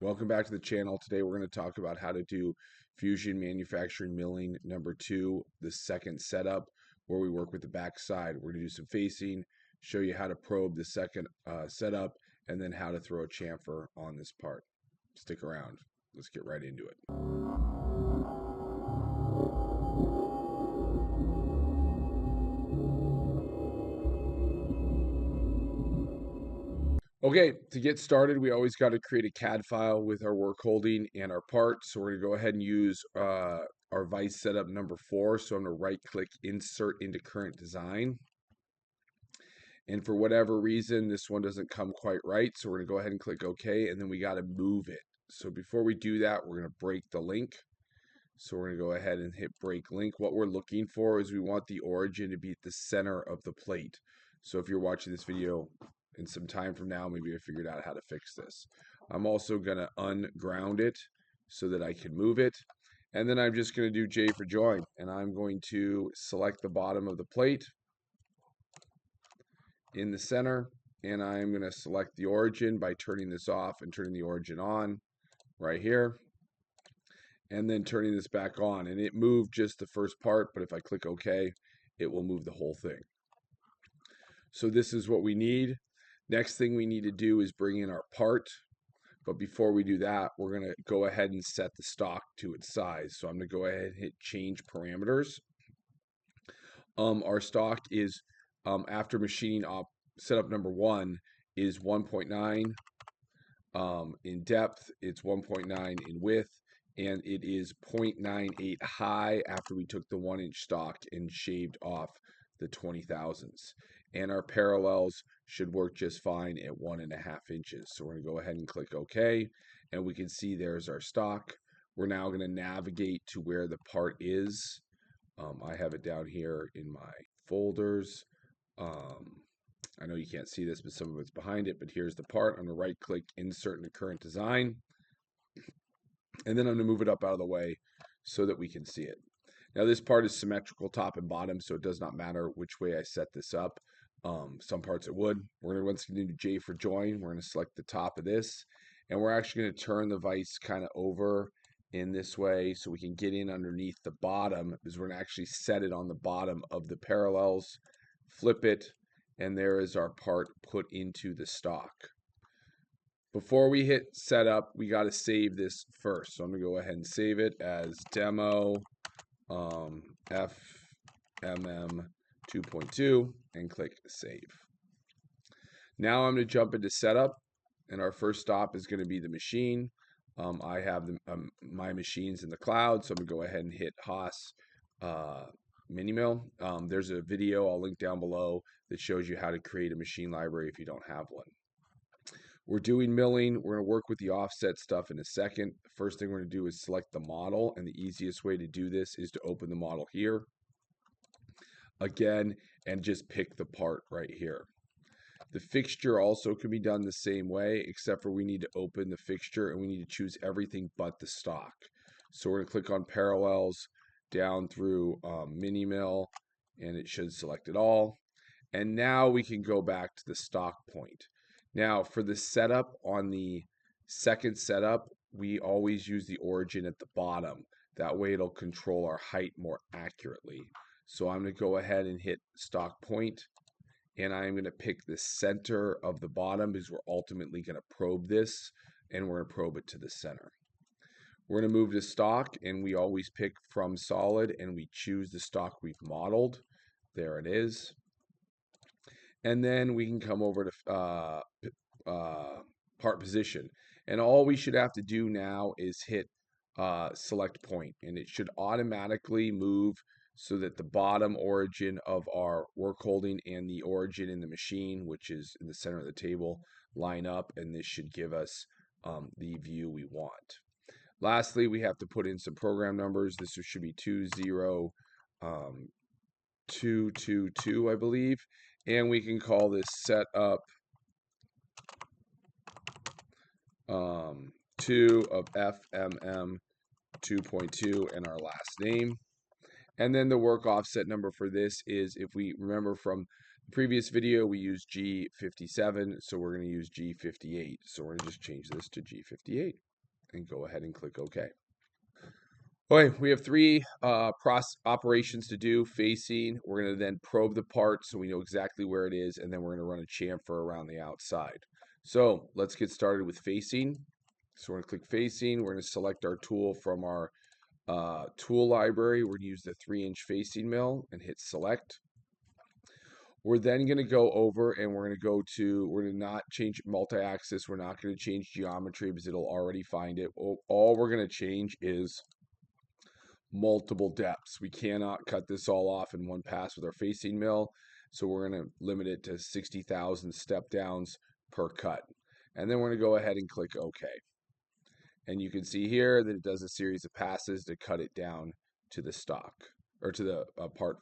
Welcome back to the channel. Today we're going to talk about how to do Fusion Manufacturing Milling number 2, the second setup, where we work with the back side. We're going to do some facing, show you how to probe the second setup, and then how to throw a chamfer on this part. Stick around. Let's get right into it. Okay, to get started, we always got to create a CAD file with our work holding and our part. So we're going to go ahead and use our vise setup number 4. So I'm going to right click, insert into current design. And for whatever reason, this one doesn't come quite right. So we're going to go ahead and click OK, and then we got to move it. So before we do that, we're going to break the link. So we're going to go ahead and hit break link. What we're looking for is we want the origin to be at the center of the plate. So if you're watching this video in some time from now, maybe I figured out how to fix this. I'm also going to unground it so that I can move it. And then I'm just going to do J for join. And I'm going to select the bottom of the plate in the center. And I'm going to select the origin by turning this off and turning the origin on right here. And then turning this back on. And it moved just the first part, but if I click OK, it will move the whole thing. So this is what we need. Next thing we need to do is bring in our part. But before we do that, we're going to go ahead and set the stock to its size. So I'm going to go ahead and hit change parameters. Our stock is, after machining setup number 1, is 1.9 in depth. It's 1.9 in width. And it is 0.98 high after we took the 1-inch stock and shaved off the 20 thousandths. And our parallels should work just fine at 1.5 inches. So we're going to go ahead and click OK. And we can see there's our stock. We're now going to navigate to where the part is. I have it down here in my folders. I know you can't see this, but some of it's behind it. But here's the part. I'm going to right click, insert into current design. And then I'm going to move it up out of the way so that we can see it. Now this part is symmetrical top and bottom, so it does not matter which way I set this up. Some parts it would. We're going to once again do J for join. We're going to select the top of this, and we're actually going to turn the vise kind of over in this way so we can get in underneath the bottom, because we're going to actually set it on the bottom of the parallels, flip it, and there is our part put into the stock. Before we hit setup, we got to save this first. So I'm going to go ahead and save it as demo FMM 2.2 and click save. Now I'm going to jump into setup, and our first stop is going to be the machine. I have my machines in the cloud, so I'm going to go ahead and hit Haas mini mill. There's a video I'll link down below that shows you how to create a machine library if you don't have one. We're doing milling. We're going to work with the offset stuff in a second. The first thing we're going to do is select the model, and the easiest way to do this is to open the model here again and just pick the part right here. The fixture also can be done the same way, except for we need to open the fixture and we need to choose everything but the stock. So we're going to click on parallels down through mini mill, and it should select it all. And now we can go back to the stock point. Now, for the setup on the second setup, we always use the origin at the bottom. That way it'll control our height more accurately. So I'm going to go ahead and hit stock point, and I'm going to pick the center of the bottom because we're ultimately going to probe this, and we're going to probe it to the center. We're going to move to stock, and we always pick from solid, and we choose the stock we've modeled. There it is. And then we can come over to part position. And all we should have to do now is hit select point. And it should automatically move so that the bottom origin of our work holding and the origin in the machine, which is in the center of the table, line up. And this should give us the view we want. Lastly, we have to put in some program numbers. This should be 20222, I believe. And we can call this setup 2 of FMM 2.2 and our last name. And then the work offset number for this is, if we remember from Previous video, we used G57, so we're going to use G58. So we're going to just change this to G58 and go ahead and click OK. Okay, we have three operations to do. Facing, we're going to then probe the part so we know exactly where it is, and then we're going to run a chamfer around the outside. So let's get started with facing. So we're going to click facing. We're going to select our tool from our tool library. We're going to use the 3-inch facing mill and hit select. We're then going to go over and we're going to not change multi-axis. We're not going to change geometry because it'll already find it. All we're going to change is multiple depths. We cannot cut this all off in one pass with our facing mill. So we're going to limit it to 60,000 step downs per cut. And then we're going to go ahead and click OK. And you can see here that it does a series of passes to cut it down to the stock or to the part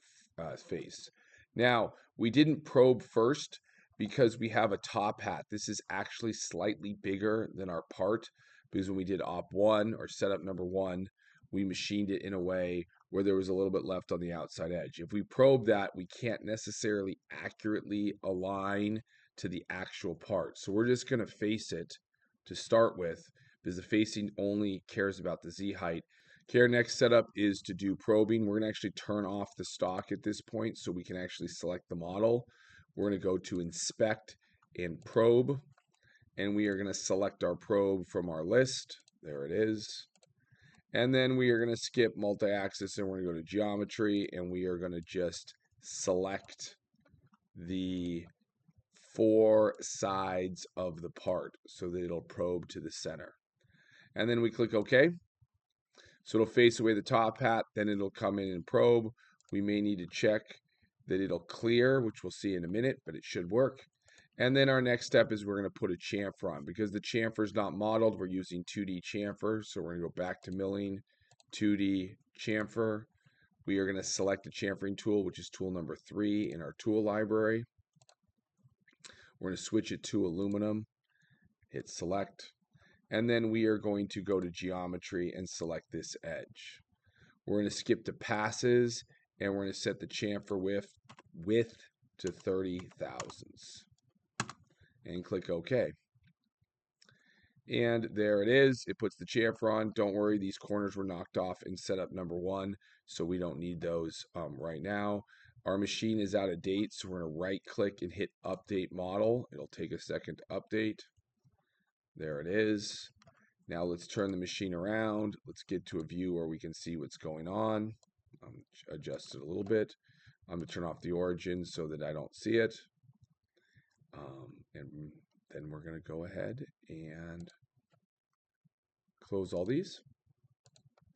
face. Now, we didn't probe first because we have a top hat. This is actually slightly bigger than our part because when we did op 1 or setup number 1, we machined it in a way where there was a little bit left on the outside edge. If we probe that, we can't necessarily accurately align to the actual part. So we're just going to face it to start with because the facing only cares about the Z height. Okay, our next setup is to do probing. We're going to actually turn off the stock at this point so we can actually select the model. We're going to go to inspect and probe, and we are going to select our probe from our list. There it is. And then we are going to skip multi-axis and we're going to go to geometry, and we are going to just select the 4 sides of the part so that it'll probe to the center. And then we click OK. So it'll face away the top hat, then it'll come in and probe. We may need to check that it'll clear, which we'll see in a minute, but it should work. And then our next step is we're going to put a chamfer on. Because the chamfer is not modeled, we're using 2D chamfer. So we're going to go back to milling, 2D chamfer. We are going to select the chamfering tool, which is tool number 3 in our tool library. We're going to switch it to aluminum, hit select. And then we are going to go to geometry and select this edge. We're going to skip to passes, and we're going to set the chamfer width to 30 thousandths. And click OK. And there it is. It puts the chamfer on. Don't worry, these corners were knocked off in setup number 1, so we don't need those right now. Our machine is out of date, so we're going to right-click and hit Update Model. It'll take a second to update. There it is. Now let's turn the machine around. Let's get to a view where we can see what's going on. Adjust it a little bit. I'm going to turn off the origin so that I don't see it. And then we're going to go ahead and close all these.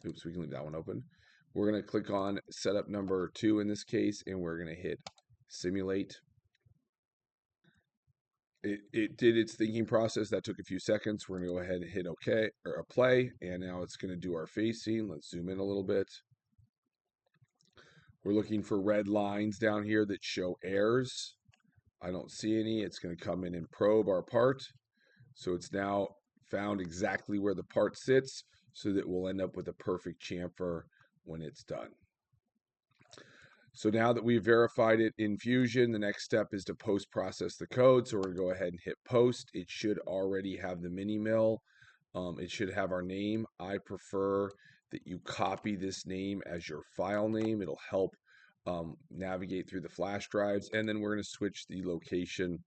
Oops, we can leave that one open. We're going to click on setup number 2 in this case, and we're going to hit simulate. It did its thinking process. That took a few seconds. We're going to go ahead and hit OK or play, and now it's going to do our facing. Let's zoom in a little bit. We're looking for red lines down here that show errors. I don't see any. It's going to come in and probe our part. So it's now found exactly where the part sits so that we'll end up with a perfect chamfer when it's done. So now that we've verified it in Fusion, the next step is to post-process the code. So we're going to go ahead and hit post. It should already have the mini mill. It should have our name. I prefer that you copy this name as your file name. It'll help navigate through the flash drives. And then we're going to switch the location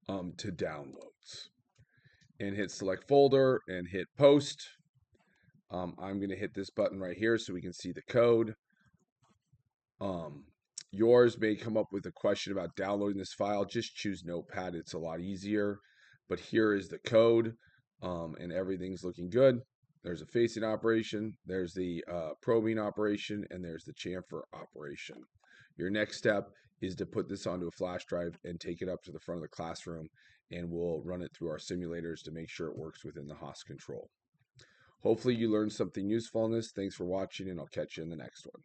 to downloads. And hit select folder and hit post. I'm going to hit this button right here so we can see the code. Yours may come up with a question about downloading this file. Just choose Notepad. It's a lot easier. But here is the code, and everything's looking good. There's a facing operation, there's the probing operation, and there's the chamfer operation. Your next step is to put this onto a flash drive and take it up to the front of the classroom, and we'll run it through our simulators to make sure it works within the Haas control. Hopefully you learned something useful in this. Thanks for watching, and I'll catch you in the next one.